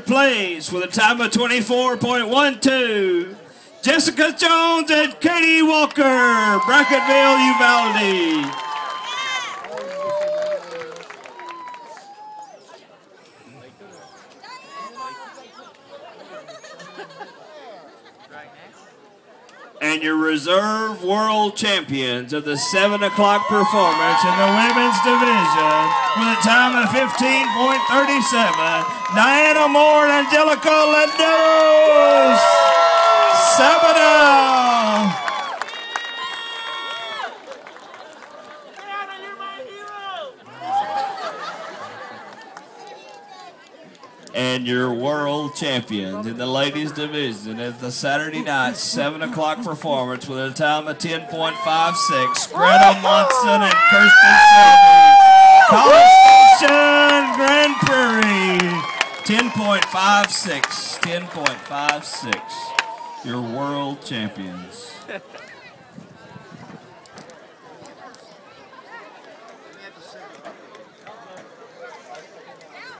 place with a time of 24.12. Jessica Jones and Katie Walker, Brackettville, Uvalde. And your reserve world champions of the 7 o'clock performance in the women's division with a time of 15.37, Diana Moore and Angelica Landeros, Sabinal. And your world champions in the ladies division at the Saturday night 7 o'clock performance with a time of 10.56, Greta Monson and Kirsten Selby, College Station, Grand Prairie, 10.56, 10.56, your world champions.